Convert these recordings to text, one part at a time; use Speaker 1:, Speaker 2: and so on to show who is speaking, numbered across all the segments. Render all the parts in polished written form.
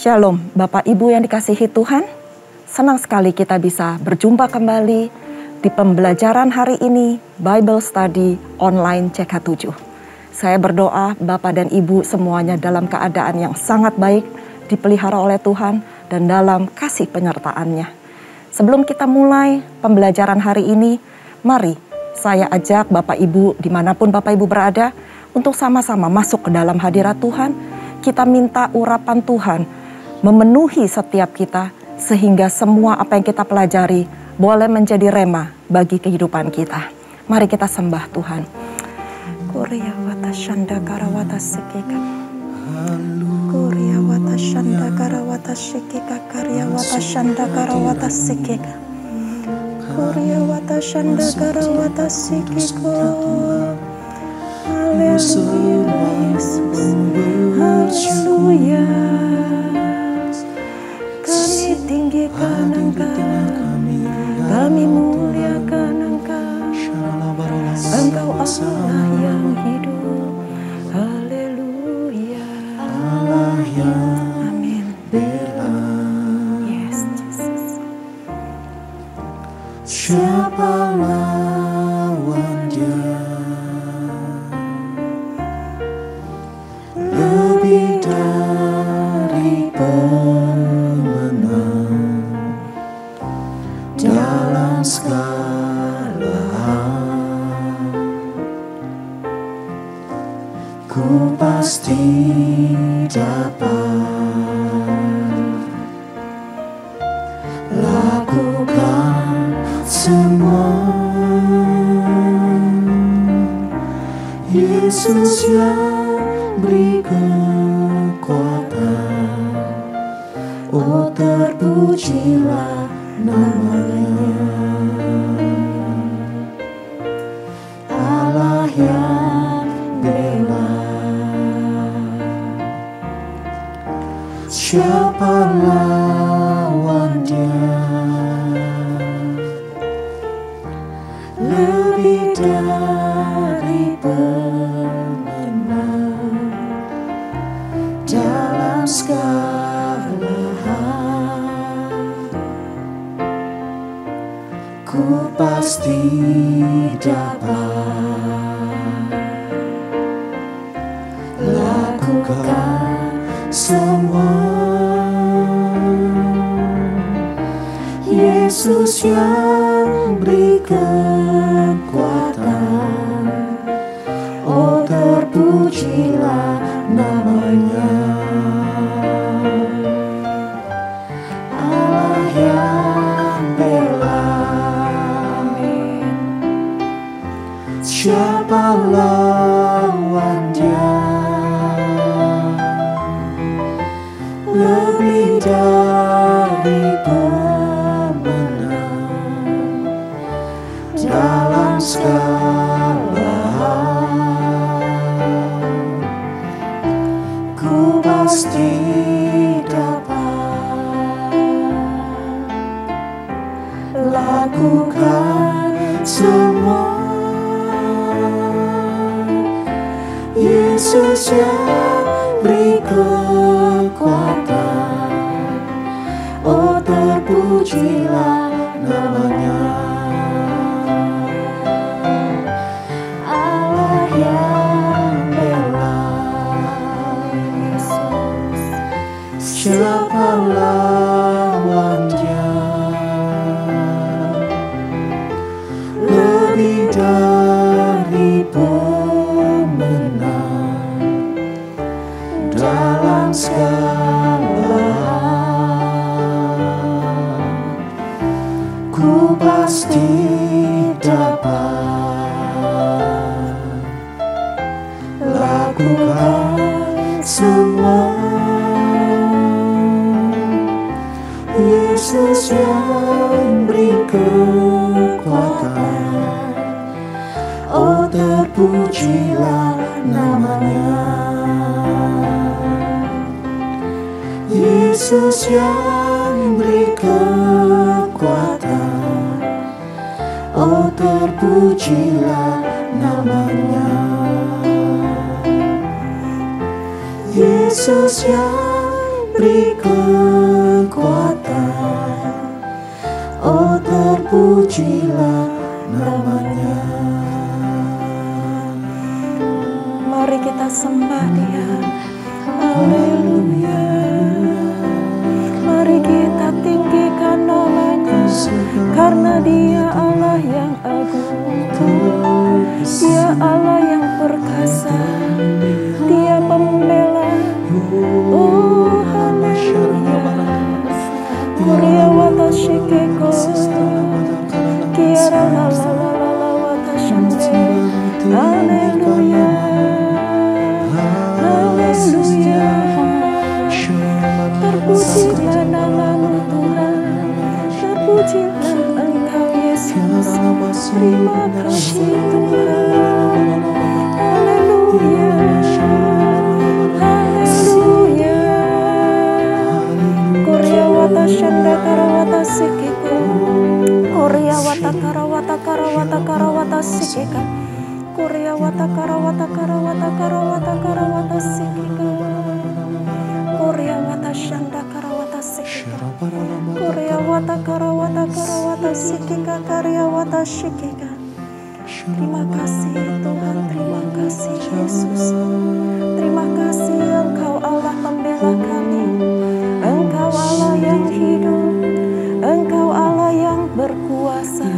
Speaker 1: Shalom, Bapak Ibu yang dikasihi Tuhan. Senang sekali kita bisa berjumpa kembali di pembelajaran hari ini, Bible Study Online CK7. Saya berdoa Bapak dan Ibu semuanya dalam keadaan yang sangat baik, dipelihara oleh Tuhan dan dalam kasih penyertaan-Nya. Sebelum kita mulai pembelajaran hari ini, mari saya ajak Bapak Ibu dimanapun Bapak Ibu berada untuk sama-sama masuk ke dalam hadirat Tuhan. Kita minta urapan Tuhan memenuhi setiap kita sehingga semua apa yang kita pelajari boleh menjadi rema bagi kehidupan kita. Mari kita sembah Tuhan. Korea wata shanda karawata sikika. Korea wata shanda karawata sikika karya wata shanda karawata sikika. Korea wata shanda karawata sikiko. Haleluya Yesus. Haleluya. Kami tinggikan Engkau, kami muliakan Engkau, Engkau Allah yang hidup. Haleluya. Amin. Yes, Jesus.
Speaker 2: Siapa lawan Dia? Lebih dari dalam segala hal, ku pasti dapat lakukan semua. Yesus yang beri kekuatan, oh terpujilah namanya. Allah yang bela, siapa lawan Dia? Lebih dari pemenang dalam segala hal, ku pasti dapat lakukan semua. Yesus yang beri kekuatan, oh terpujilah namanya. Allah yang bela, siapa lawan Dia? Lebih dari pemenang dalam segala hal, ku pasti dapat lakukan semua. Yesus yang beri kekuatan, oh terpujilah namanya. Allah yang bela, siapa lawan Dia? Lebih dari dalam segala hal, ku pasti dapat lakukan semua. Yesus yang beri kekuatan, oh terpujilah namanya. Yesus yang beri kekuatan, oh terpujilah namanya. Yesus yang beri kekuatan. Oh terpujilah namanya.
Speaker 1: Mari kita sembah Dia. Haleluya. Mari kita tinggikan namanya, karena Dia Allah yang agung. Dia Allah yang perkasa. Dia pembela. Oh haleluya. Kuria wata shikeko. Kiara la la la la la wata shande. Haleluya. Haleluya. Terpujilah nama-Mu Tuhan. Terpujilah Engkau Yesus. Terima kasih Tuhan. Haleluya. Haleluya. Korea wata shanda karawata sikiko. Korea wata karawata karawata karawata sikika. Korea wata karawata karawata karawata karawata sikika. Korea wata shanda karawata sikika. Korea wata karawata karawata sikika. Korea wata shikika. Terima kasih Tuhan, terima kasih Yesus. Terima kasih Engkau Allah pembela kami. Engkau Allah yang hidup. Engkau Allah yang berkuasa.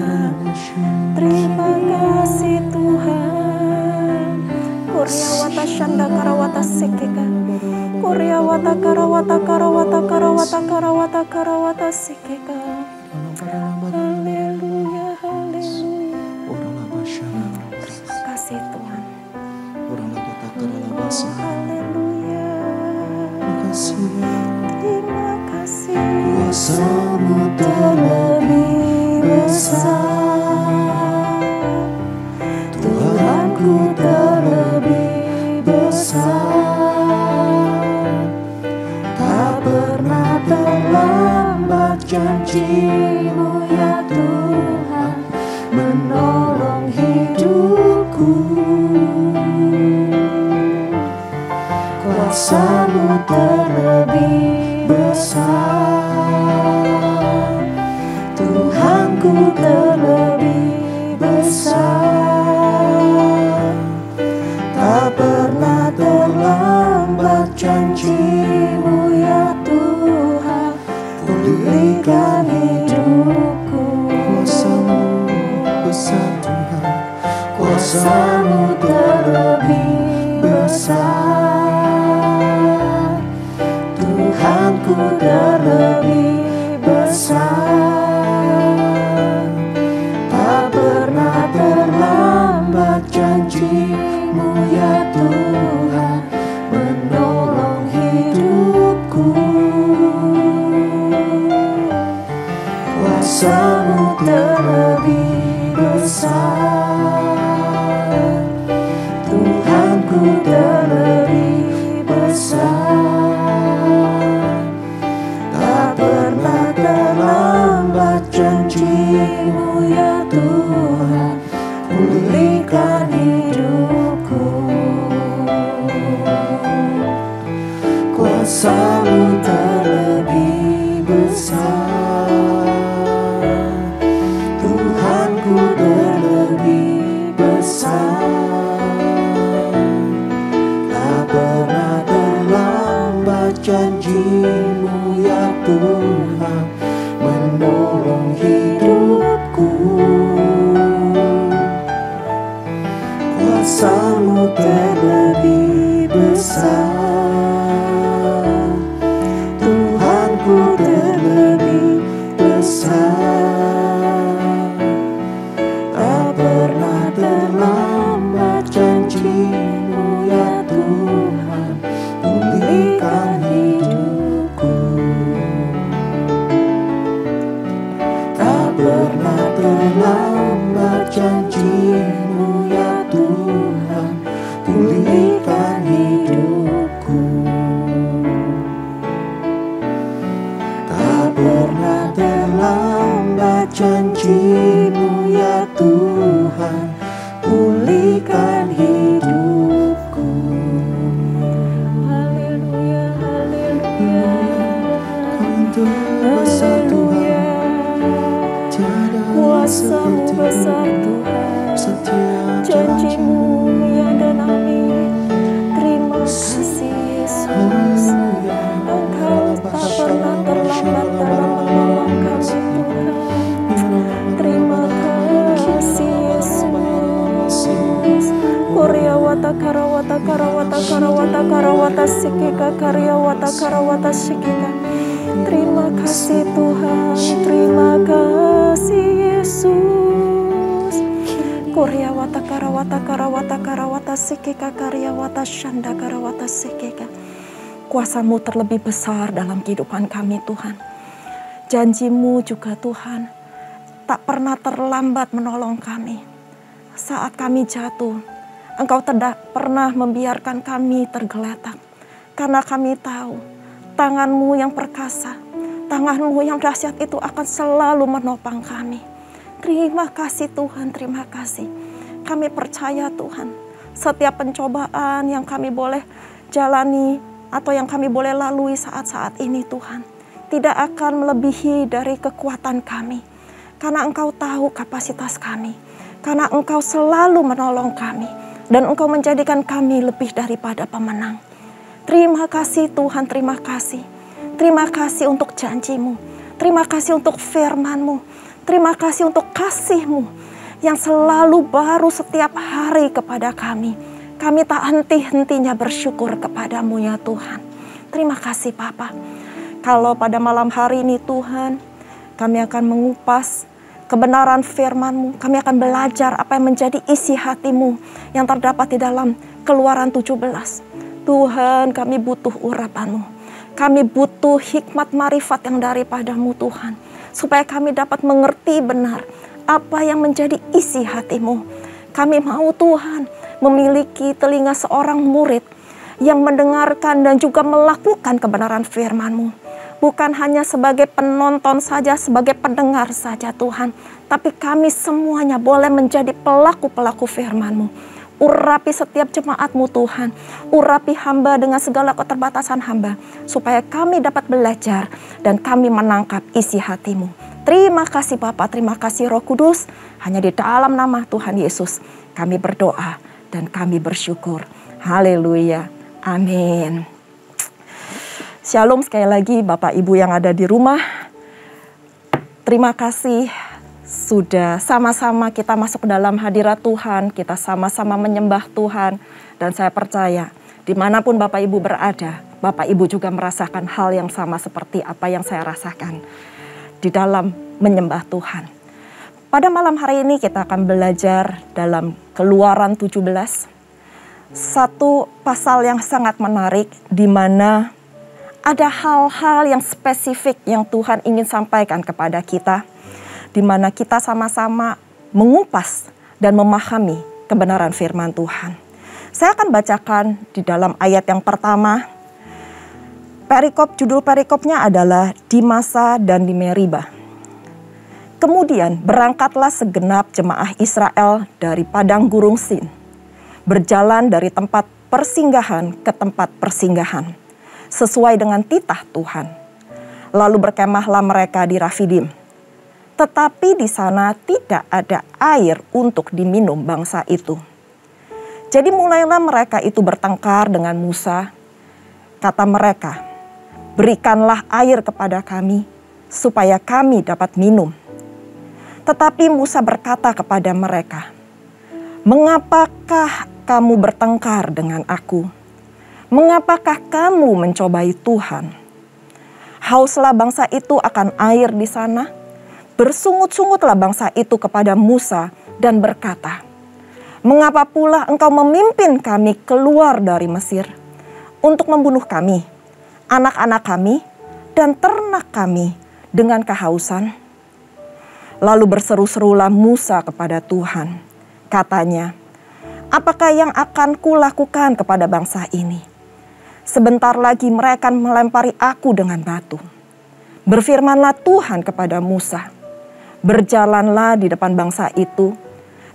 Speaker 1: Terima kasih Tuhan. Korea wata shanda karawata sikika. Korea wata karawata karawata karawata karawata karawata sikika. Haleluya, haleluya. Terima kasih Tuhan. Haleluya. Terima kasih.
Speaker 2: Kuasa-Mu terlebih besar, Tuhanku terlebih besar. Tak pernah terlambat janji-Mu ya Tuhan, menolong hidupku. Kuasa-Mu terlebih besar, Tuhanku terlebih besar. Tak pernah terlambat janji-Mu ya Tuhan, pulihkan hidupku. Kuasa-Mu besar Tuhan, kuasa-Mu terlebih besar, Tuhanku terlebih besar. Tak pernah terlambat janji-Mu ya Tuhan, menolong hidupku. Kuasa-Mu terlebih besar, Tuhanku terlebih besar. Tak pernah terlambat janji-Mu ya Tuhan, pulihkan hidupku. Kuasa-Mu terlebih besar, Tuhanku terlebih besar. Tak pernah terlambat janji-Mu ya Tuhan, menolong hidupku. Kuasa-Mu terlebih besar, Tuhanku terlebih besar. Tak pernah terlambat janji-Mu ya Tuhan, pulihkan hidupku. Tak pernah terlambat janji-Mu ya Tuhan, pulihkan hidupku. Tak pernah terlambat janji-Mu ya Tuhan, pulihkan hidupku.
Speaker 1: Haleluya, haleluya. Haleluya. Kuasa-Mu besar Tuhan, janji-Mu ya dan amin. Terima kasih Yesus, Engkau tak pernah terlambat dalam menolong kami Tuhan. Terima kasih Yesus. Koryawata karawata karawata karawata karawata sikika karyawata karawata sikika. Terima kasih Tuhan, terima kasih Yesus. Koryawata karawata karawata karawata sikika karyawata shanda karawata sikika. Kuasa-Mu terlebih besar dalam kehidupan kami Tuhan. Janji-Mu juga Tuhan tak pernah terlambat menolong kami. Saat kami jatuh, Engkau tidak pernah membiarkan kami tergeletak. Karena kami tahu tangan-Mu yang perkasa, tangan-Mu yang dahsyat itu akan selalu menopang kami. Terima kasih Tuhan, terima kasih. Kami percaya Tuhan, setiap pencobaan yang kami boleh jalani atau yang kami boleh lalui saat-saat ini Tuhan, tidak akan melebihi dari kekuatan kami. Karena Engkau tahu kapasitas kami, karena Engkau selalu menolong kami, dan Engkau menjadikan kami lebih daripada pemenang. Terima kasih Tuhan, terima kasih. Terima kasih untuk janji-Mu. Terima kasih untuk firman-Mu. Terima kasih untuk kasih-Mu yang selalu baru setiap hari kepada kami. Kami tak henti-hentinya bersyukur kepada-Mu ya Tuhan. Terima kasih Bapa. Kalau pada malam hari ini Tuhan, kami akan mengupas kebenaran firman-Mu. Kami akan belajar apa yang menjadi isi hati-Mu yang terdapat di dalam Keluaran 17. Tuhan, kami butuh urapan-Mu. Kami butuh hikmat marifat yang daripada-Mu Tuhan. Supaya kami dapat mengerti benar apa yang menjadi isi hati-Mu. Kami mau Tuhan memiliki telinga seorang murid yang mendengarkan dan juga melakukan kebenaran firman-Mu. Bukan hanya sebagai penonton saja, sebagai pendengar saja Tuhan. Tapi kami semuanya boleh menjadi pelaku-pelaku firman-Mu. Urapi setiap jemaat-Mu Tuhan. Urapi hamba dengan segala keterbatasan hamba. Supaya kami dapat belajar dan kami menangkap isi hati-Mu. Terima kasih Bapa, terima kasih Roh Kudus. Hanya di dalam nama Tuhan Yesus kami berdoa dan kami bersyukur. Haleluya. Amin. Shalom sekali lagi Bapak Ibu yang ada di rumah. Terima kasih sudah sama-sama kita masuk ke dalam hadirat Tuhan. Kita sama-sama menyembah Tuhan. Dan saya percaya dimanapun Bapak Ibu berada, Bapak Ibu juga merasakan hal yang sama seperti apa yang saya rasakan di dalam menyembah Tuhan. Pada malam hari ini kita akan belajar dalam Keluaran 17. Satu pasal yang sangat menarik di mana ada hal-hal yang spesifik yang Tuhan ingin sampaikan kepada kita, di mana kita sama-sama mengupas dan memahami kebenaran firman Tuhan. Saya akan bacakan di dalam ayat yang pertama. Judul perikopnya adalah di Masa dan di Meriba. Kemudian berangkatlah segenap jemaah Israel dari padang gurun Sin, berjalan dari tempat persinggahan ke tempat persinggahan, sesuai dengan titah Tuhan. Lalu berkemahlah mereka di Rafidim. Tetapi di sana tidak ada air untuk diminum bangsa itu. Jadi mulailah mereka itu bertengkar dengan Musa. Kata mereka, berikanlah air kepada kami, supaya kami dapat minum. Tetapi Musa berkata kepada mereka, mengapakah kamu bertengkar dengan aku? Mengapakah kamu mencobai Tuhan? Hauslah bangsa itu akan air di sana. Bersungut-sungutlah bangsa itu kepada Musa dan berkata, mengapa pula engkau memimpin kami keluar dari Mesir untuk membunuh kami, anak-anak kami, dan ternak kami dengan kehausan? Lalu berseru-serulah Musa kepada Tuhan. Katanya, apakah yang akan kulakukan kepada bangsa ini? Sebentar lagi mereka melempari aku dengan batu. Berfirmanlah Tuhan kepada Musa, berjalanlah di depan bangsa itu,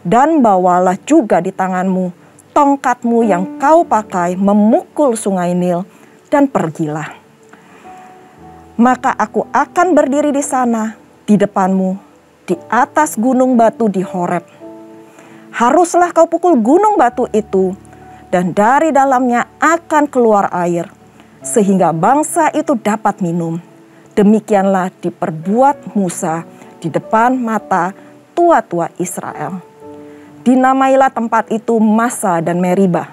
Speaker 1: dan bawalah juga di tanganmu tongkatmu yang kau pakai memukul sungai Nil, dan pergilah. maka aku akan berdiri di sana di depanmu, di atas gunung batu di Horeb. Haruslah kau pukul gunung batu itu, dan dari dalamnya akan keluar air, sehingga bangsa itu dapat minum. Demikianlah diperbuat Musa di depan mata tua-tua Israel. Dinamailah tempat itu Massa dan Meribah,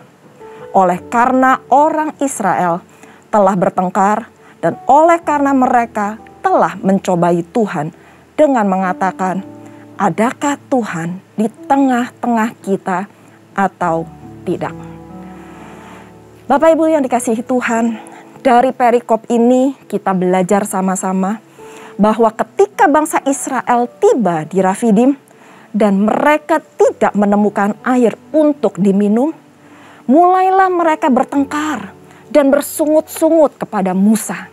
Speaker 1: oleh karena orang Israel telah bertengkar dan oleh karena mereka telah mencobai Tuhan dengan mengatakan, adakah Tuhan di tengah-tengah kita atau tidak? Bapak Ibu yang dikasihi Tuhan, dari perikop ini kita belajar sama-sama bahwa ketika bangsa Israel tiba di Rafidim dan mereka tidak menemukan air untuk diminum, mulailah mereka bertengkar dan bersungut-sungut kepada Musa.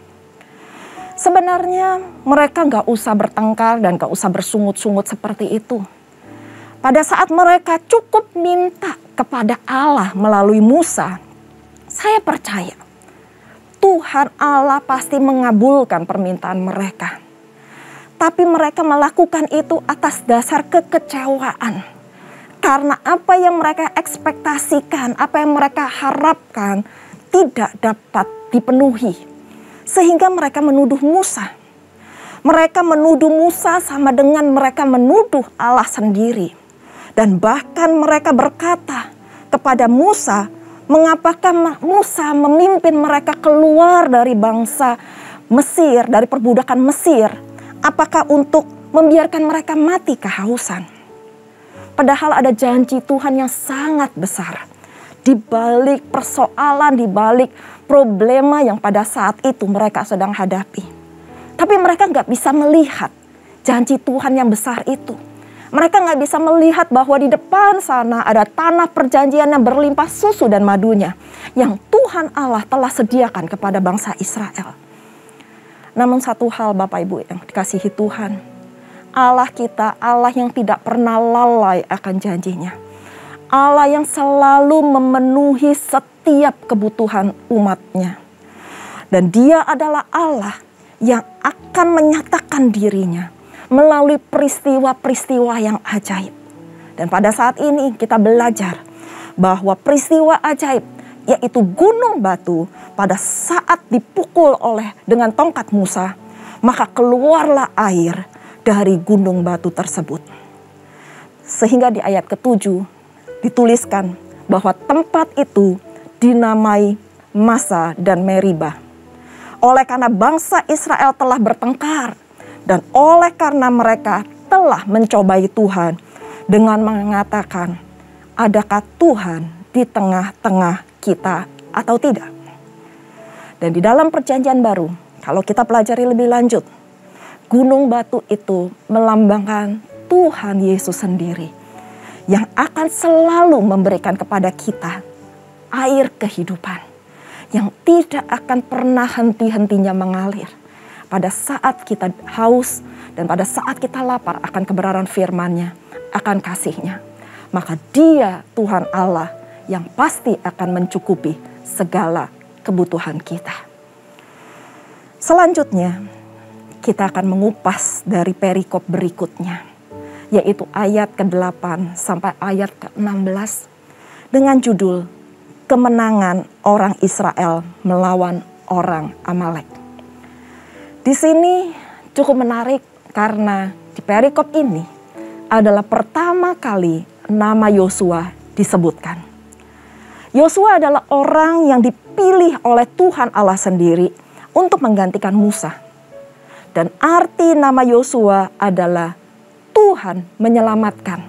Speaker 1: Sebenarnya mereka gak usah bertengkar dan gak usah bersungut-sungut seperti itu. Pada saat mereka cukup minta kepada Allah melalui Musa, saya percaya Tuhan Allah pasti mengabulkan permintaan mereka. Tapi mereka melakukan itu atas dasar kekecewaan. Karena apa yang mereka ekspektasikan, apa yang mereka harapkan tidak dapat dipenuhi. Sehingga mereka menuduh Musa. Mereka menuduh Musa sama dengan mereka menuduh Allah sendiri. Dan bahkan mereka berkata kepada Musa, mengapakah Musa memimpin mereka keluar dari bangsa Mesir, dari perbudakan Mesir? Apakah untuk membiarkan mereka mati kehausan? Padahal ada janji Tuhan yang sangat besar. Di balik persoalan, di balik problema yang pada saat itu mereka sedang hadapi. Tapi mereka gak bisa melihat janji Tuhan yang besar itu. Mereka gak bisa melihat bahwa di depan sana ada tanah perjanjian yang berlimpah susu dan madunya. Yang Tuhan Allah telah sediakan kepada bangsa Israel. Namun satu hal Bapak Ibu yang dikasihi Tuhan. Allah kita, Allah yang tidak pernah lalai akan janjinya. Allah yang selalu memenuhi setiap kebutuhan umatnya. Dan Dia adalah Allah yang akan menyatakan dirinya melalui peristiwa-peristiwa yang ajaib. Dan pada saat ini kita belajar bahwa peristiwa ajaib yaitu gunung batu pada saat dipukul dengan tongkat Musa, maka keluarlah air dari gunung batu tersebut. Sehingga di ayat ke-7 dituliskan bahwa tempat itu dinamai Massa dan Meribah. Oleh karena bangsa Israel telah bertengkar dan oleh karena mereka telah mencobai Tuhan dengan mengatakan, adakah Tuhan di tengah-tengah kita atau tidak? Dan di dalam perjanjian baru, kalau kita pelajari lebih lanjut, gunung batu itu melambangkan Tuhan Yesus sendiri yang akan selalu memberikan kepada kita air kehidupan yang tidak akan pernah henti-hentinya mengalir. Pada saat kita haus dan pada saat kita lapar akan kebenaran firman-Nya, akan kasih-Nya, maka Dia Tuhan Allah yang pasti akan mencukupi segala kebutuhan kita. Selanjutnya, kita akan mengupas dari perikop berikutnya, yaitu ayat ke-8 sampai ayat ke-16 dengan judul Kemenangan Orang Israel Melawan Orang Amalek. Di sini cukup menarik karena di perikop ini adalah pertama kali nama Yosua disebutkan. Yosua adalah orang yang dipilih oleh Tuhan Allah sendiri untuk menggantikan Musa. Dan arti nama Yosua adalah Tuhan menyelamatkan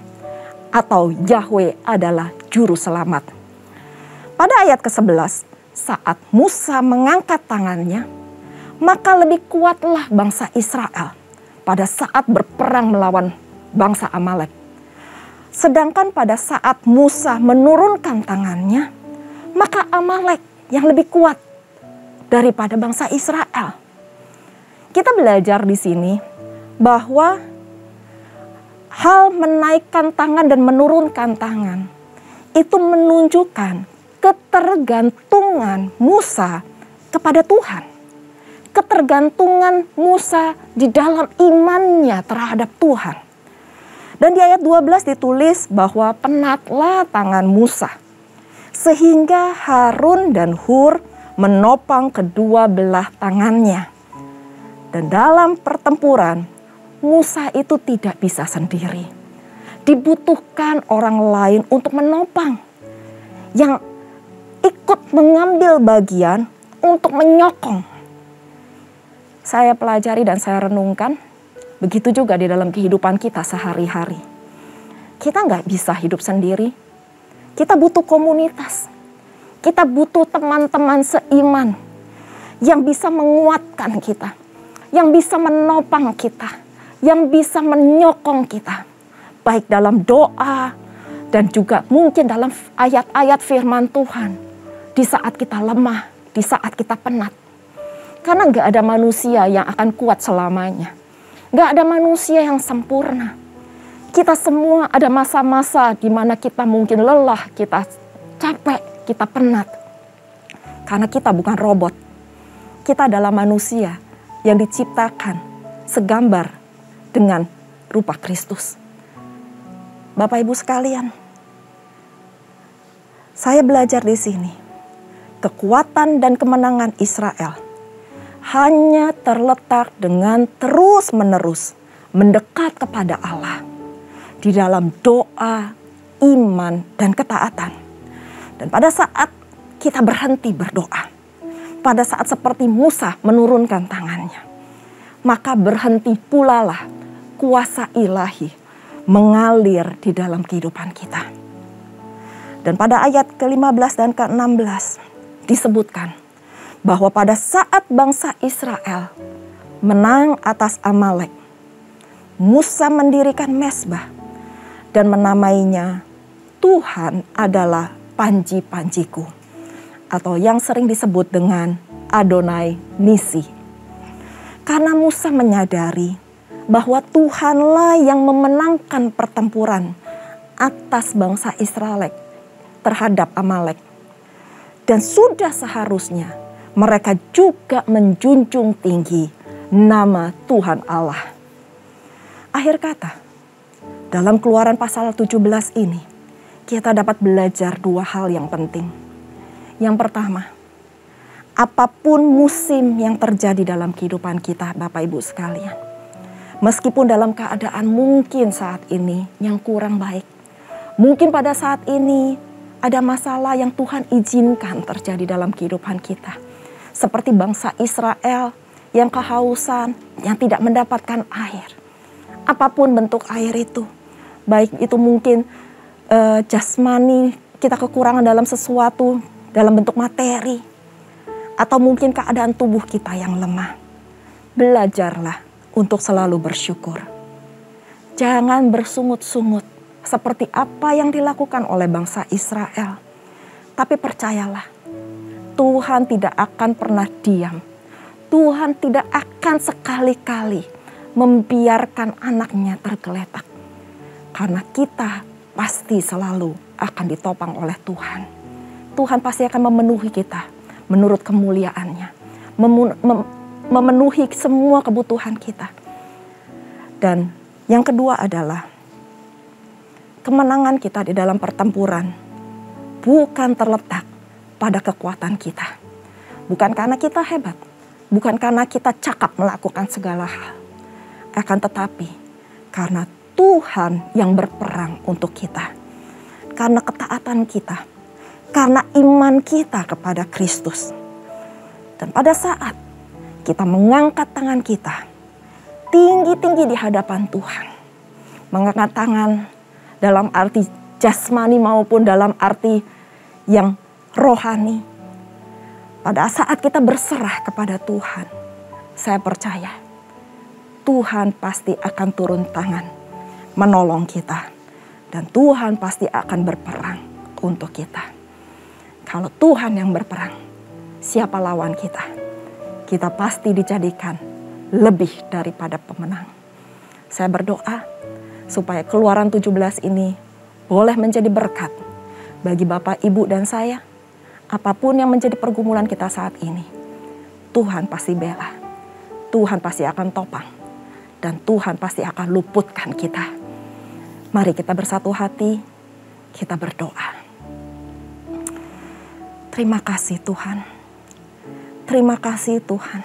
Speaker 1: atau Yahweh adalah juru selamat. Pada ayat ke-11, saat Musa mengangkat tangannya, maka lebih kuatlah bangsa Israel pada saat berperang melawan bangsa Amalek. Sedangkan pada saat Musa menurunkan tangannya, maka Amalek yang lebih kuat daripada bangsa Israel. Kita belajar di sini bahwa hal menaikkan tangan dan menurunkan tangan itu menunjukkan ketergantungan Musa kepada Tuhan. ketergantungan Musa di dalam imannya terhadap Tuhan. Dan di ayat 12 ditulis bahwa penatlah tangan Musa, sehingga Harun dan Hur menopang kedua belah tangannya. Dan dalam pertempuran, Musa itu tidak bisa sendiri. Dibutuhkan orang lain untuk menopang, yang ikut mengambil bagian untuk menyokong. Saya pelajari dan saya renungkan, begitu juga di dalam kehidupan kita sehari-hari. Kita nggak bisa hidup sendiri. Kita butuh komunitas. Kita butuh teman-teman seiman yang bisa menguatkan kita, yang bisa menopang kita, yang bisa menyokong kita. Baik dalam doa dan juga mungkin dalam ayat-ayat firman Tuhan. Di saat kita lemah, di saat kita penat. Karena nggak ada manusia yang akan kuat selamanya. Nggak ada manusia yang sempurna. Kita semua ada masa-masa di mana kita mungkin lelah, kita capek, kita penat. Karena kita bukan robot. Kita adalah manusia yang diciptakan segambar dengan rupa Kristus. Bapak Ibu sekalian, saya belajar di sini. Kekuatan dan kemenangan Israel hanya terletak dengan terus-menerus mendekat kepada Allah di dalam doa, iman, dan ketaatan. Dan pada saat kita berhenti berdoa, pada saat seperti Musa menurunkan tangannya, maka berhenti pula lah kuasa ilahi mengalir di dalam kehidupan kita. Dan pada ayat ke-15 dan ke-16 disebutkan bahwa pada saat bangsa Israel menang atas Amalek, Musa mendirikan mezbah dan menamainya Tuhan adalah panji-panjiku, atau yang sering disebut dengan Adonai Nisi. Karena Musa menyadari bahwa Tuhanlah yang memenangkan pertempuran atas bangsa Israel terhadap Amalek. Dan sudah seharusnya mereka juga menjunjung tinggi nama Tuhan Allah. Akhir kata, dalam Keluaran pasal 17 ini, kita dapat belajar dua hal yang penting. Yang pertama, apapun musim yang terjadi dalam kehidupan kita, Bapak Ibu sekalian, meskipun dalam keadaan mungkin saat ini yang kurang baik, mungkin pada saat ini ada masalah yang Tuhan izinkan terjadi dalam kehidupan kita. Seperti bangsa Israel yang kehausan, yang tidak mendapatkan air. Apapun bentuk air itu, baik itu mungkin jasmani, kita kekurangan dalam sesuatu, dalam bentuk materi, atau mungkin keadaan tubuh kita yang lemah. Belajarlah untuk selalu bersyukur. Jangan bersungut-sungut seperti apa yang dilakukan oleh bangsa Israel. Tapi percayalah, Tuhan tidak akan pernah diam. Tuhan tidak akan sekali-kali membiarkan anaknya tergeletak. Karena kita pasti selalu akan ditopang oleh Tuhan. Tuhan pasti akan memenuhi kita menurut kemuliaannya. Memenuhi semua kebutuhan kita. Dan yang kedua adalah kemenangan kita di dalam pertempuran bukan terletak pada kekuatan kita. Bukan karena kita hebat, bukan karena kita cakap melakukan segala hal. Akan tetapi karena Tuhan yang berperang untuk kita. Karena ketaatan kita, karena iman kita kepada Kristus. Dan pada saat kita mengangkat tangan kita tinggi-tinggi di hadapan Tuhan, mengangkat tangan dalam arti jasmani maupun dalam arti yang rohani. Pada saat kita berserah kepada Tuhan, saya percaya Tuhan pasti akan turun tangan menolong kita. Dan Tuhan pasti akan berperang untuk kita. Kalau Tuhan yang berperang, siapa lawan kita? Kita pasti dijadikan lebih daripada pemenang. Saya berdoa supaya Keluaran 17 ini boleh menjadi berkat bagi Bapak, Ibu, dan saya. Apapun yang menjadi pergumulan kita saat ini, Tuhan pasti bela. Tuhan pasti akan topang. Dan Tuhan pasti akan luputkan kita. Mari kita bersatu hati, kita berdoa. Terima kasih Tuhan. Terima kasih Tuhan.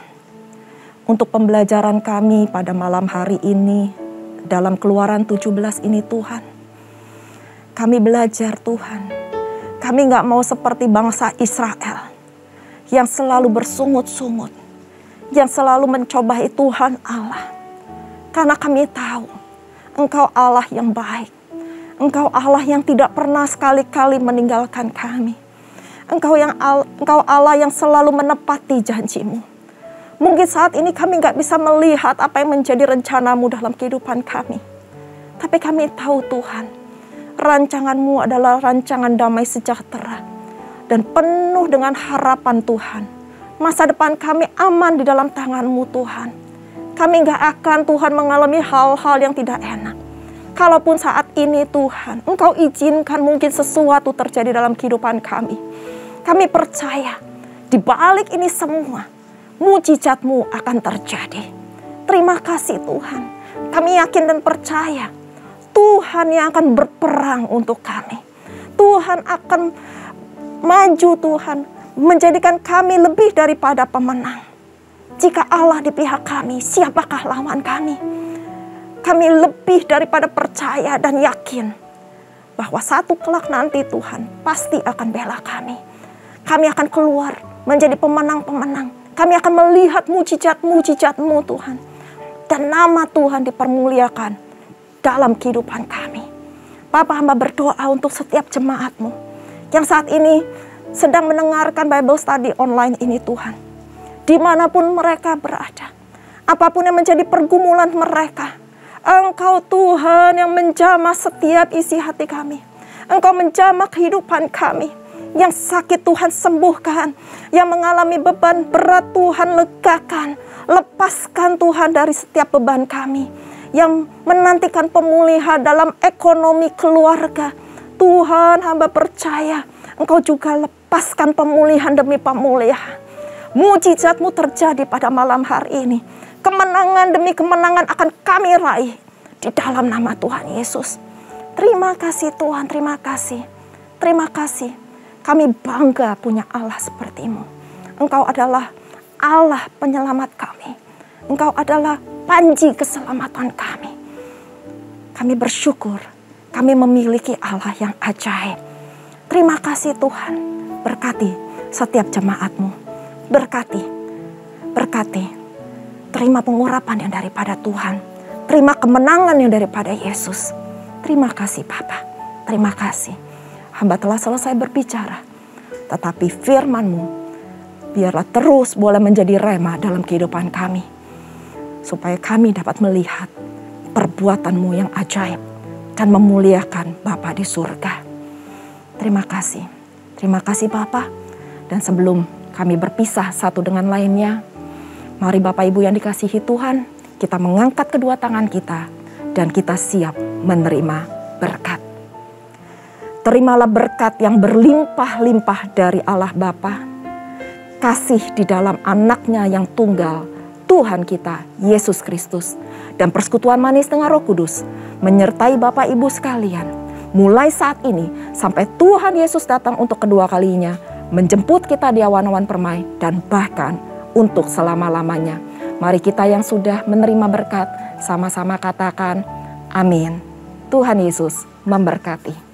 Speaker 1: Untuk pembelajaran kami pada malam hari ini, dalam Keluaran 17 ini Tuhan. Kami belajar Tuhan. Kami gak mau seperti bangsa Israel yang selalu bersungut-sungut, yang selalu mencobai Tuhan Allah. Karena kami tahu Engkau Allah yang baik. Engkau Allah yang tidak pernah sekali-kali meninggalkan kami. Engkau Allah yang selalu menepati janji-Mu. Mungkin saat ini kami gak bisa melihat apa yang menjadi rencana-Mu dalam kehidupan kami. Tapi kami tahu Tuhan, rancangan-Mu adalah rancangan damai sejahtera. Dan penuh dengan harapan Tuhan. Masa depan kami aman di dalam tangan-Mu Tuhan. Kami gak akan Tuhan mengalami hal-hal yang tidak enak. Kalaupun saat ini Tuhan, Engkau izinkan mungkin sesuatu terjadi dalam kehidupan kami. Kami percaya di balik ini semua, mujizat-Mu akan terjadi. Terima kasih Tuhan. Kami yakin dan percaya Tuhan yang akan berperang untuk kami. Tuhan akan maju Tuhan, menjadikan kami lebih daripada pemenang. Jika Allah di pihak kami, siapakah lawan kami? Kami lebih daripada percaya dan yakin bahwa satu kelak nanti Tuhan pasti akan bela kami. Kami akan keluar menjadi pemenang-pemenang. Kami akan melihat mujizat-mujizat-Mu Tuhan. Dan nama Tuhan dipermuliakan dalam kehidupan kami. Bapa, hamba berdoa untuk setiap jemaat-Mu yang saat ini sedang mendengarkan Bible Study online ini Tuhan. Dimanapun mereka berada, apapun yang menjadi pergumulan mereka, Engkau Tuhan yang menjamah setiap isi hati kami. Engkau menjamah kehidupan kami. Yang sakit Tuhan sembuhkan, yang mengalami beban berat Tuhan legakan. Lepaskan Tuhan dari setiap beban kami. Yang menantikan pemulihan dalam ekonomi keluarga. Tuhan, hamba percaya Engkau juga lepaskan pemulihan demi pemulihan. Mujizat-Mu terjadi pada malam hari ini. Kemenangan demi kemenangan akan kami raih di dalam nama Tuhan Yesus. Terima kasih Tuhan, terima kasih. Terima kasih. Kami bangga punya Allah seperti-Mu. Engkau adalah Allah penyelamat kami. Engkau adalah panji keselamatan kami. Kami bersyukur kami memiliki Allah yang ajaib. Terima kasih Tuhan. Berkati setiap jemaat-Mu. Berkati. Terima pengurapan yang daripada Tuhan. Terima kemenangan yang daripada Yesus. Terima kasih Bapa. Terima kasih. Hamba telah selesai berbicara. Tetapi firman-Mu biarlah terus boleh menjadi rema dalam kehidupan kami. Supaya kami dapat melihat perbuatan-Mu yang ajaib. Dan memuliakan Bapa di surga. Terima kasih. Terima kasih Bapa. Dan sebelum kami berpisah satu dengan lainnya, mari Bapak Ibu yang dikasihi Tuhan, kita mengangkat kedua tangan kita dan kita siap menerima berkat. Terimalah berkat yang berlimpah-limpah dari Allah Bapa, kasih di dalam anaknya yang tunggal, Tuhan kita, Yesus Kristus, dan persekutuan manis dengan Roh Kudus, menyertai Bapak Ibu sekalian, mulai saat ini sampai Tuhan Yesus datang untuk kedua kalinya, menjemput kita di awan-awan permai dan bahkan untuk selama-lamanya. Mari kita yang sudah menerima berkat sama-sama katakan amin. Tuhan Yesus memberkati.